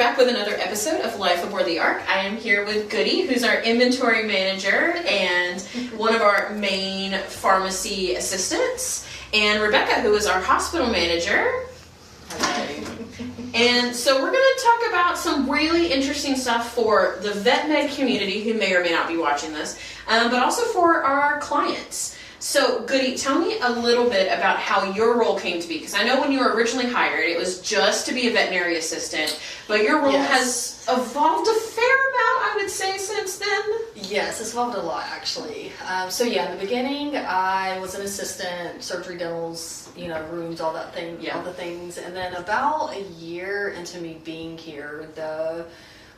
back with another episode of Life Aboard the Ark. I am here with Goody, who's our inventory manager and one of our main pharmacy assistants, and Rebecca, who is our hospital manager. And so we're going to talk about some really interesting stuff for the vet med community who may or may not be watching this, but also for our clients. So, Goody, tell me a little bit about how your role came to be, because I know when you were originally hired, it was just to be a veterinary assistant, but your role has evolved a fair amount, I would say, since then. Yes, it's evolved a lot, actually. So, in the beginning, I was an assistant, surgery, dentals, rooms, all that thing, all the things, and then about a year into me being here, the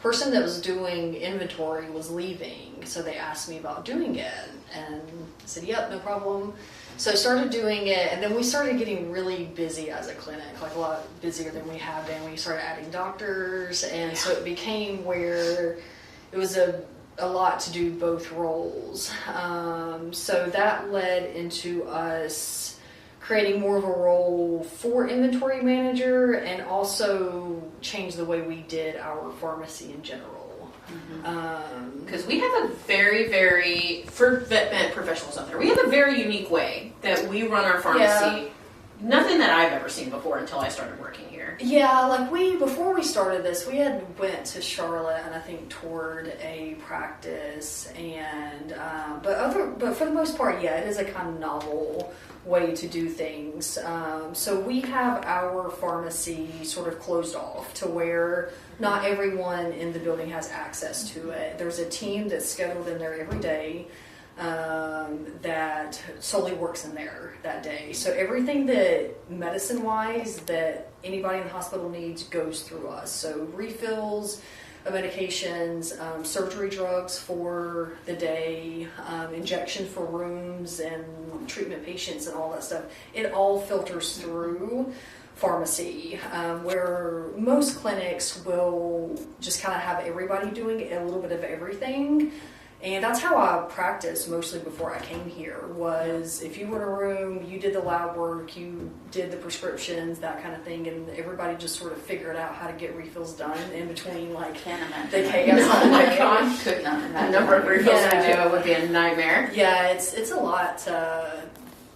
person that was doing inventory was leaving, so they asked me about doing it, and I said, yep, no problem. So I started doing it, and then we started getting really busy as a clinic, like a lot busier than we have been. We started adding doctors, and so it became where it was a lot to do both roles. So that led into us creating more of a role for inventory manager, and also change the way we did our pharmacy in general. Because we have a very, for vet med professionals out there, we have a very unique way that we run our pharmacy. Yeah. Nothing that I've ever seen before until I started working here. Yeah, like before we started this, we had went to Charlotte and I think toured a practice, and but for the most part, it is a kind of novel way to do things. So we have our pharmacy sort of closed off to where not everyone in the building has access to it. There's a team that's scheduled in there every day that solely works in there that day. So everything that medicine-wise that anybody in the hospital needs goes through us. So refills of medications, surgery drugs for the day, injections for rooms and treatment patients and all that stuff. It all filters through pharmacy, where most clinics will just kind of have everybody doing a little bit of everything. And that's how I practiced mostly before I came here, was if you were in a room, you did the lab work, you did the prescriptions, that kind of thing, and everybody just sort of figured out how to get refills done in between, like, the chaos. Oh my God, could not imagine. The number of refills I do, it would be a nightmare. Yeah, it's a lot to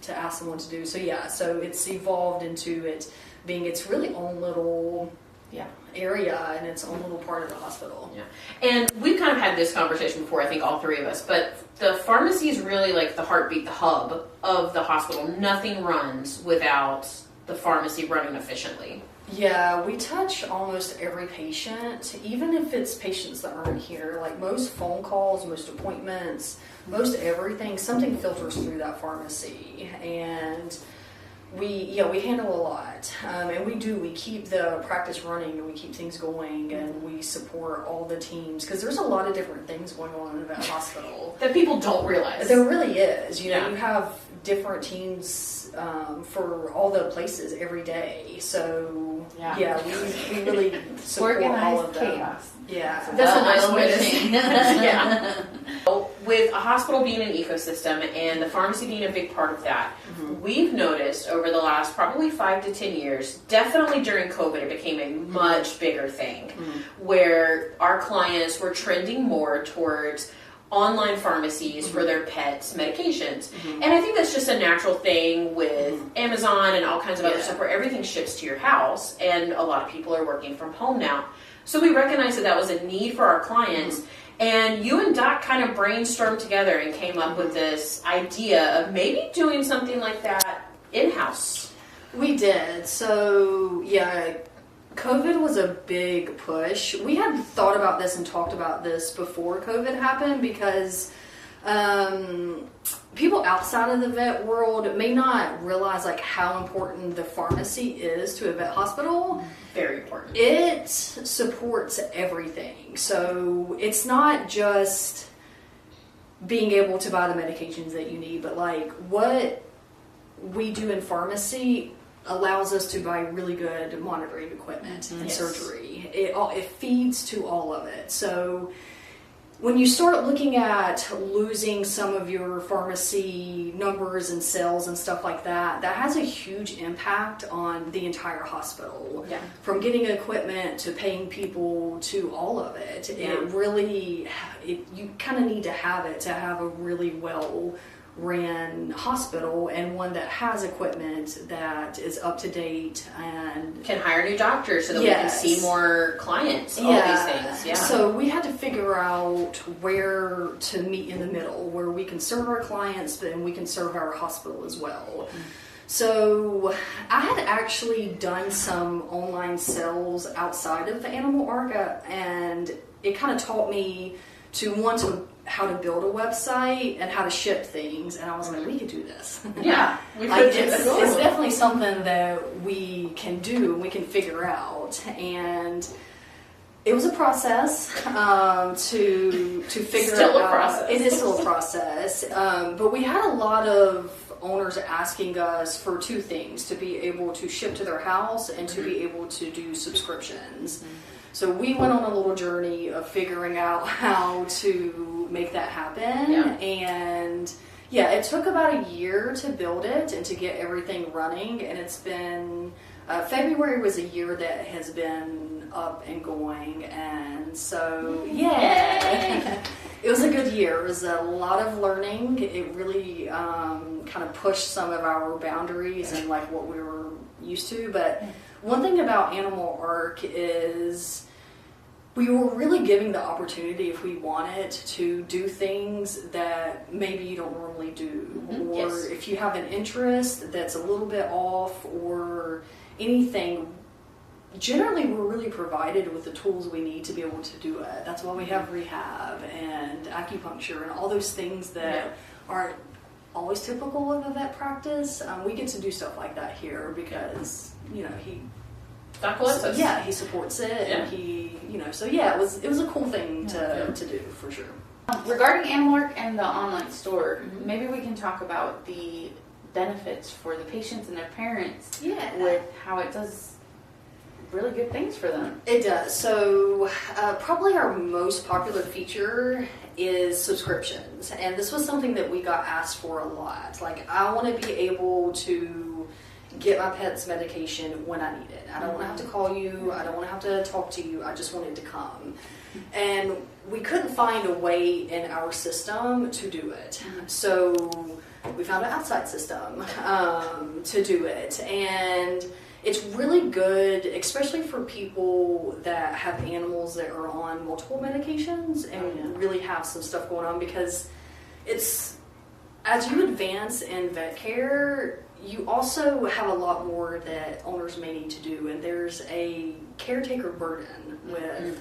ask someone to do. So so it's evolved into it being its really own little area and its own little part of the hospital. Yeah, and we've kind of had this conversation before, I think all three of us, but the pharmacy is really like the heartbeat, the hub of the hospital. Nothing runs without the pharmacy running efficiently. Yeah, we touch almost every patient, even if it's patients that aren't here. Like most phone calls, most appointments, most everything, something filters through that pharmacy. And we handle a lot, and we keep the practice running, and we keep things going, and we support all the teams, because there's a lot of different things going on in a vet hospital that people don't realize. There really is. You have different teams for all the places every day. So we really support organized all of them. Chaos. Yeah, that's a nice way to say. Yeah. With a hospital being an ecosystem and the pharmacy being a big part of that, we've noticed over the last probably 5 to 10 years, definitely during COVID, it became a much bigger thing, where our clients were trending more towards online pharmacies for their pets' medications. And I think that's just a natural thing with Amazon and all kinds of other stuff where everything ships to your house, and a lot of people are working from home now. So we recognized that was a need for our clients, and you and Doc kind of brainstormed together and came up with this idea of maybe doing something like that in-house. We did. So, COVID was a big push. We had thought about this and talked about this before COVID happened, because people outside of the vet world may not realize like how important the pharmacy is to a vet hospital. Very important. It supports everything. So it's not just being able to buy the medications that you need, but like what we do in pharmacy allows us to buy really good monitoring equipment and surgery. It feeds to all of it. So when you start looking at losing some of your pharmacy numbers and sales and stuff like that, that has a huge impact on the entire hospital. Yeah. From getting equipment to paying people to all of it. Yeah. It really, you kind of need to have it to have a really well ran hospital, and one that has equipment that is up to date and can hire new doctors so that we can see more clients, all these things. Yeah. So we had to figure out where to meet in the middle, where we can serve our clients, but then we can serve our hospital as well. So I had actually done some online sales outside of Animal Ark, and it kind of taught me how to build a website and how to ship things, and I was like, we could do this. Yeah, we could do this. It's definitely something that we can do, we can figure out, and it was a process to figure still it a out. Process. It is still a process, but we had a lot of owners asking us for two things: to be able to ship to their house and to be able to do subscriptions. So we went on a little journey of figuring out how to make that happen. Yeah. And yeah, it took about a year to build it and to get everything running. And it's been, February was a year that has been up and going. And so, yeah, it was a good year. It was a lot of learning. It really kind of pushed some of our boundaries and like what we were used to. But one thing about Animal Ark is we were really giving the opportunity, if we wanted, to do things that maybe you don't normally do. Or if you have an interest that's a little bit off or anything, generally we're really provided with the tools we need to be able to do it. That's why we have rehab and acupuncture and all those things that aren't always typical of a vet practice. We get to do stuff like that here because, he he supports it, and he, so yeah, it was a cool thing to do for sure. Regarding Animal Ark and the online store, maybe we can talk about the benefits for the patients and their parents with how it does really good things for them. It does. So probably our most popular feature is subscriptions, and this was something that we got asked for a lot. Like, I want to be able to get my pet's medication when I need it. I don't want to have to call you. I don't want to have to talk to you. I just want it to come. And we couldn't find a way in our system to do it. So we found an outside system to do it. And it's really good, especially for people that have animals that are on multiple medications and really have some stuff going on, because it's, as you advance in vet care, you also have a lot more that owners may need to do, and there's a caretaker burden with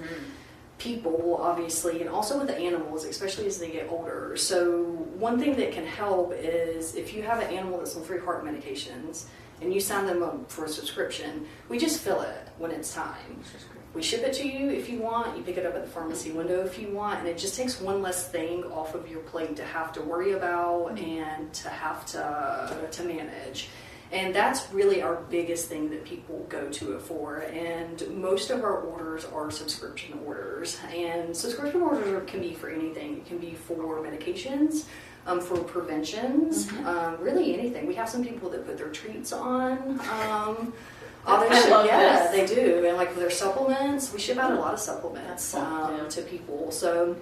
people, obviously, and also with the animals, especially as they get older. So one thing that can help is if you have an animal that's on 3 heart medications and you sign them up for a subscription, we just fill it when it's time. We ship it to you if you want, you pick it up at the pharmacy window if you want, and it just takes one less thing off of your plate to have to worry about and to have to manage. And that's really our biggest thing that people go to it for. And most of our orders are subscription orders. And subscription orders can be for anything. It can be for medications, for preventions, really anything. We have some people that put their treats on. I love this. They do. And like for their supplements, we ship out a lot of supplements to people. So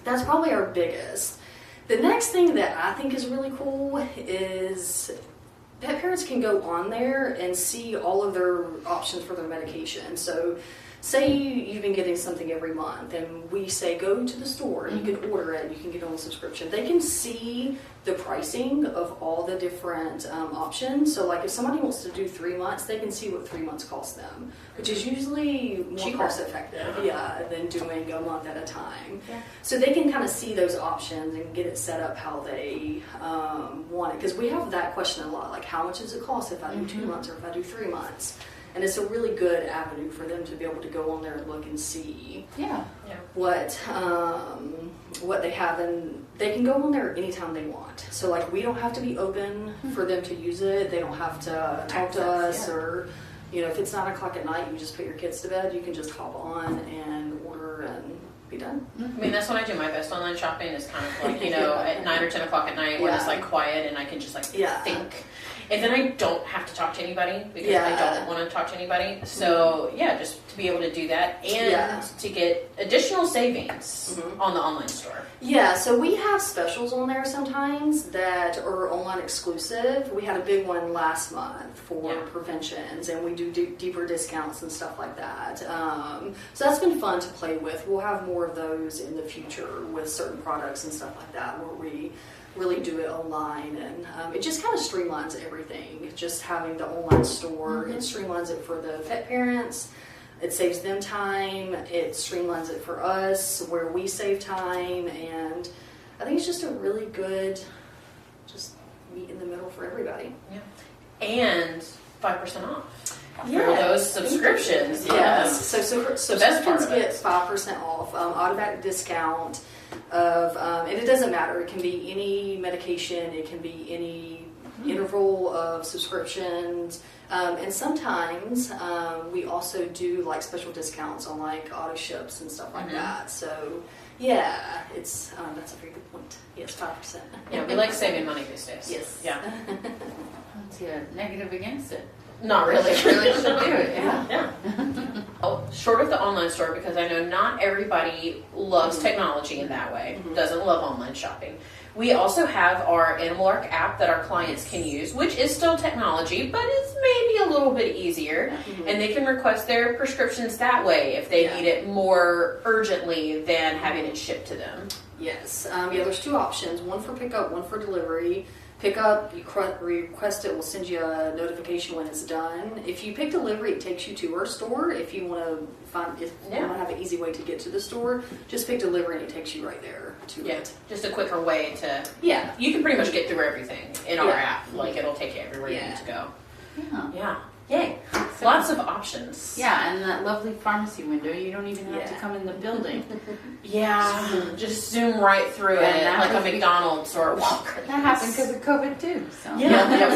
that's probably our biggest. The next thing that I think is really cool is pet parents can go on there and see all of their options for their medication. So say you've been getting something every month and we say go to the store and you can order it, you can get on a subscription. They can see the pricing of all the different options. So like if somebody wants to do 3 months, they can see what 3 months cost them, which is usually more cost effective than doing a month at a time. So they can kind of see those options and get it set up how they want it. Because we have that question a lot, like how much does it cost if I do 2 months or if I do 3 months? And it's a really good avenue for them to be able to go on there and look and see what they have, and they can go on there anytime they want. So like we don't have to be open for them to use it. They don't have to talk to us or, if it's 9 o'clock at night, you just put your kids to bed, you can just hop on and order and be done. I mean, that's when I do my best online shopping, is kind of like, at 9 or 10 o'clock at night when it's like quiet and I can just like think. And then I don't have to talk to anybody because I don't want to talk to anybody. So just to be able to do that and to get additional savings on the online store. Yeah, so we have specials on there sometimes that are online exclusive. We had a big one last month for preventions, and we do deeper discounts and stuff like that. So that's been fun to play with. We'll have more of those in the future with certain products and stuff like that, where we really do it online, and it just kind of streamlines everything. Just having the online store, it streamlines it for the pet parents. It saves them time. It streamlines it for us, where we save time, and I think it's just a really good, just meet in the middle for everybody. Yeah, and 5% off for those subscriptions. Yes, so subscriptions get 5% off, automatic discount of, and it doesn't matter. It can be any medication. It can be any interval of subscriptions. And sometimes we also do like special discounts on like auto ships and stuff like that. So it's that's a very good point. Yes, 5%. Yeah, we like saving money these days. Yes. Yeah. What's your negative against it? Not really. Really should do it. Yeah. Short of the online store, because I know not everybody loves technology in that way. Doesn't love online shopping. We also have our Animal Ark app that our clients can use, which is still technology, but it's maybe a little bit easier. And they can request their prescriptions that way if they need it more urgently than having it shipped to them. Yes. There's two options. One for pickup, one for delivery. Pickup, you request it, we'll send you a notification when it's done. If you pick delivery, it takes you to our store. If you want to have an easy way to get to the store, just pick delivery and it takes you right there to it. Just a quicker way to. Yeah, you can pretty much get through everything in our app. Like, it'll take you everywhere you need to go. Yeah. Yay. So lots of options. Yeah, and that lovely pharmacy window, you don't even have to come in the building. Just zoom right through it like a McDonald's or a Walgreens. That happened because of COVID too. So. We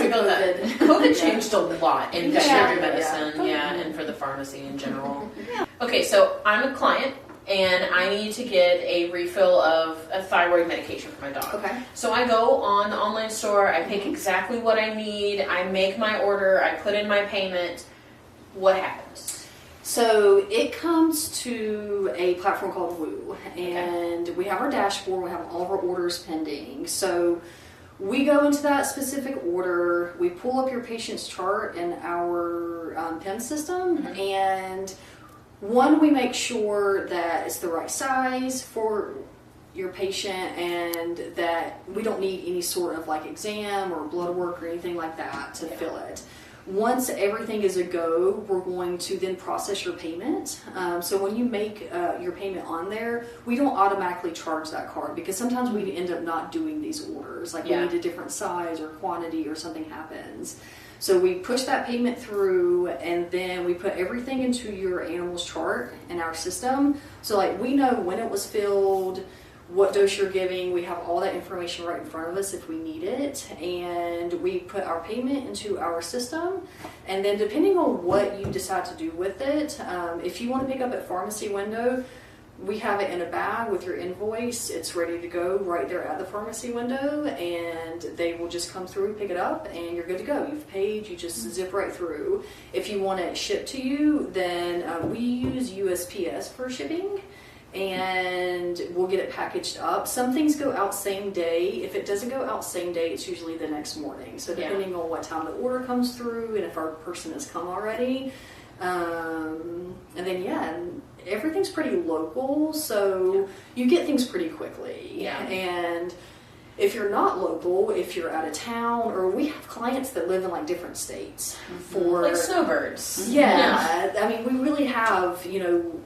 built that. COVID changed a lot in veterinary medicine, and for the pharmacy in general. Okay, so I'm a client, and I need to get a refill of a thyroid medication for my dog. Okay. So I go on the online store, I pick exactly what I need, I make my order, I put in my payment. What happens? So it comes to a platform called Woo, and we have our dashboard, we have all of our orders pending. So we go into that specific order, we pull up your patient's chart in our PIM system, and we make sure that it's the right size for your patient and that we don't need any sort of like exam or blood work or anything like that to fill it. Once everything is a go, we're going to then process your payment. So when you make your payment on there, we don't automatically charge that card because sometimes we end up not doing these orders. Like we need a different size or quantity or something happens. So we push that payment through, and then we put everything into your animal's chart in our system. So like we know when it was filled, what dose you're giving. We have all that information right in front of us if we need it, and we put our payment into our system. And then depending on what you decide to do with it, if you want to pick up at pharmacy window, we have it in a bag with your invoice. It's ready to go right there at the pharmacy window, and they will just come through, pick it up, and you're good to go. You've paid, you just zip right through. If you want it shipped to you, then we use USPS for shipping, and we'll get it packaged up. Some things go out same day. If it doesn't go out same day, it's usually the next morning. So depending on what time the order comes through and if our person has come already. And then everything's pretty local, so you get things pretty quickly. And if you're not local, if you're out of town, or we have clients that live in like different states for like snowbirds. I mean, we really have,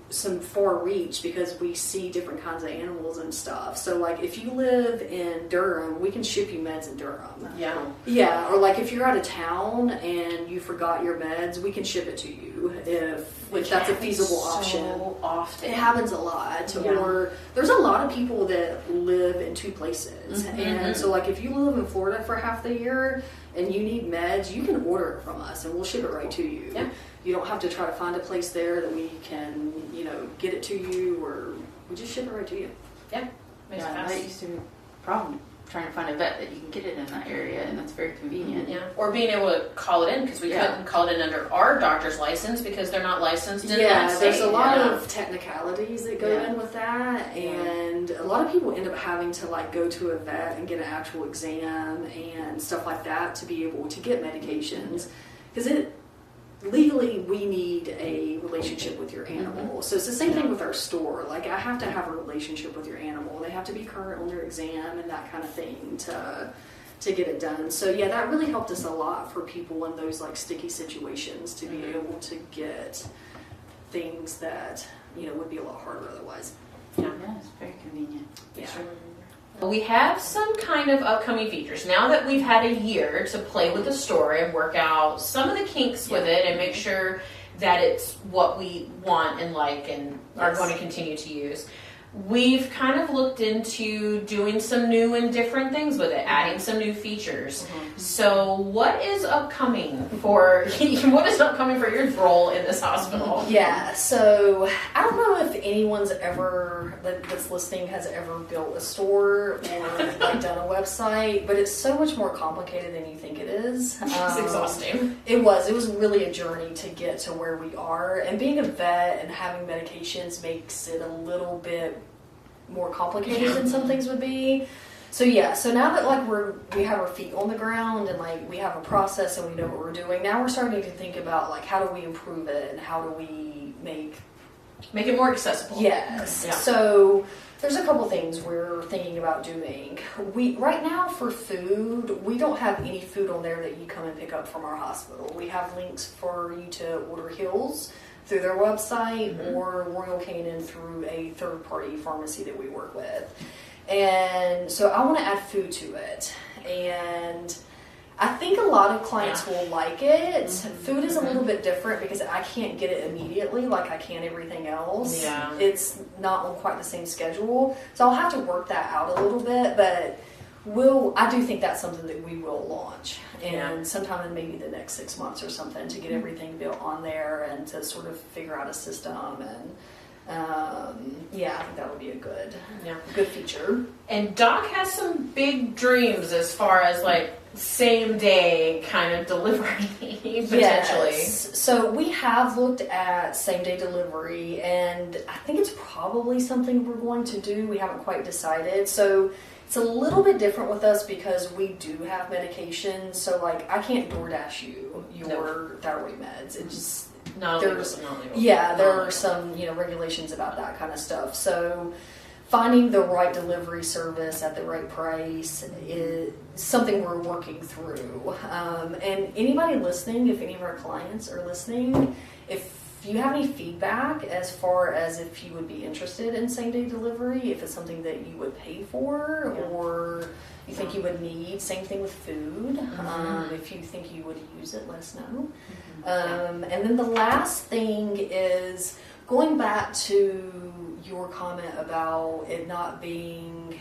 some far reach because we see different kinds of animals and stuff. So like if you live in Durham, we can ship you meds in Durham. Or like if you're out of town and you forgot your meds, we can ship it to you if that's a feasible option. Often. It happens a lot. Or there's a lot of people that live in two places. And so like if you live in Florida for half the year and you need meds, you can order it from us and we'll ship it right to you. You don't have to try to find a place there that we can, get it to you or we just ship it right to you. Yeah. That used to be a problem, trying to find a vet that you can get it in that area, and that's very convenient. Yeah, or being able to call it in, because we couldn't call it in under our doctor's license because they're not licensed in that state. There's a lot of technicalities that go in with that, and a lot of people end up having to like go to a vet and get an actual exam and stuff like that to be able to get medications, because legally we need a relationship with your animal. So it's the same thing with our store. Like, I have to have a relationship with your animal. They have to be current on their exam and that kind of thing to get it done. So yeah, that really helped us a lot for people in those like sticky situations to be able to get things that, you know, would be a lot harder otherwise. Yeah, it's very convenient. Yeah. We have some kind of upcoming features. Now that we've had a year to play with the store and work out some of the kinks with it and make sure that it's what we want and like and are going to continue to use, we've kind of looked into doing some new and different things with it, adding some new features. So what is upcoming for your role in this hospital? Yeah, so I don't know if anyone's ever, that's listening, has ever built a store or like done a website, but it's so much more complicated than you think it is. It's exhausting. It was really a journey to get to where we are, and being a vet and having medications makes it a little bit more complicated than some things would be. So now that like we have our feet on the ground and like we have a process and we know what we're doing, now we're starting to think about like how do we improve it and how do we make it more accessible. Yes. Yeah. So there's a couple things we're thinking about doing. Right now for food, we don't have any food on there that you come and pick up from our hospital. We have links for you to order Hills through their website or Royal Canin through a third-party pharmacy that we work with. And so I want to add food to it. And I think a lot of clients will like it. Food is a little bit different because I can't get it immediately like I can everything else. Yeah. It's not on quite the same schedule. So I'll have to work that out a little bit, but I do think that's something that we will launch, and sometime in maybe the next 6 months or something, to get everything built on there and to sort of figure out a system. And I think that would be a good feature. And Doc has some big dreams as far as like same day kind of delivery potentially. Yes. So we have looked at same day delivery, and I think it's probably something we're going to do. We haven't quite decided. So it's a little bit different with us because we do have medications. So like I can't DoorDash you your thyroid meds. It just there are some regulations about that kind of stuff. So finding the right delivery service at the right price is something we're working through. And anybody listening, if any of our clients are listening, if you have any feedback as far as if you would be interested in same-day delivery, if it's something that you would pay for or you think you would need, same thing with food. If you think you would use it, let us know. And then the last thing is going back to your comment about it not being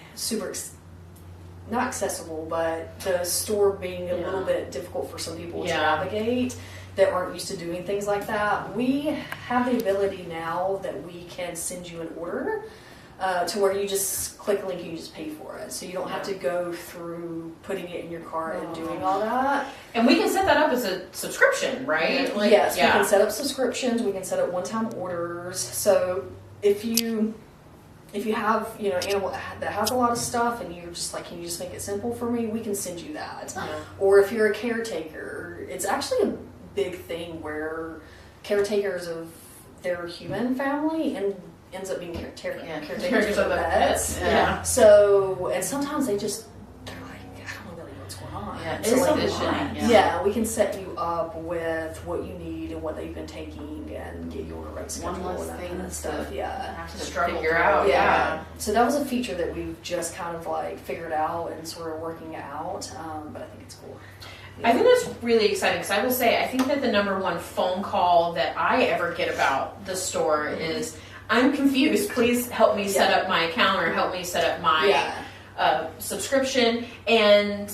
not accessible, but the store being a little bit difficult for some people to navigate that aren't used to doing things like that. We have the ability now that we can send you an order to where you just click a link and you just pay for it. So you don't have to go through putting it in your cart and doing all that. And we can set that up as a subscription, right? Yes, we can set up subscriptions. We can set up one-time orders. So if you have an animal that has a lot of stuff and you're just like, can you just make it simple for me? We can send you that. Or if you're a caretaker, it's actually a big thing where caretakers of their human family and ends up being caretakers of the pets. So, and sometimes they're like, I don't really know what's going on. We can set you up with what you need and what they've been taking and get you on a right schedule and that kind of stuff. Have to figure out. So that was a feature that we've just kind of like figured out and sort of working it out. But I think it's cool. I think that's really exciting because I will say I think that the number one phone call that I ever get about the store is, I'm confused. Please help me set up my account or help me set up my subscription. And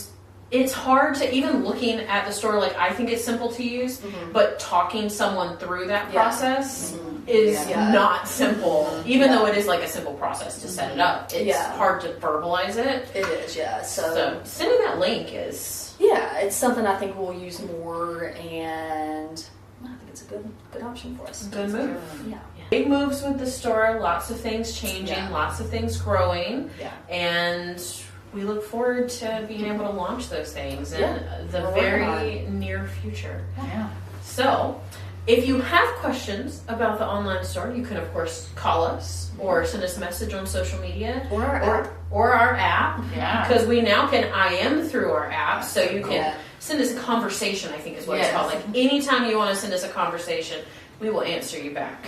it's hard to even looking at the store, like I think it's simple to use, but talking someone through that process is not simple, even though it is like a simple process to set it up. It's hard to verbalize it. It is, yeah. So sending that link is... Yeah, it's something I think we'll use more, and I think it's a good option for us. Good move. Yeah. Big moves with the store, lots of things changing, lots of things growing, and we look forward to being able to launch those things in the very near future. Yeah. So, if you have questions about the online store, you can of course call us or send us a message on social media Or our app. Yeah. Because we now can IM through our app, so you can send us a conversation, I think is what it's called. Like anytime you want to send us a conversation, we will answer you back.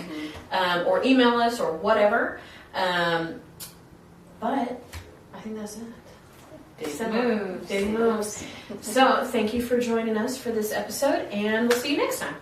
Or email us or whatever. But I think that's it. Big moves. So thank you for joining us for this episode, and we'll see you next time.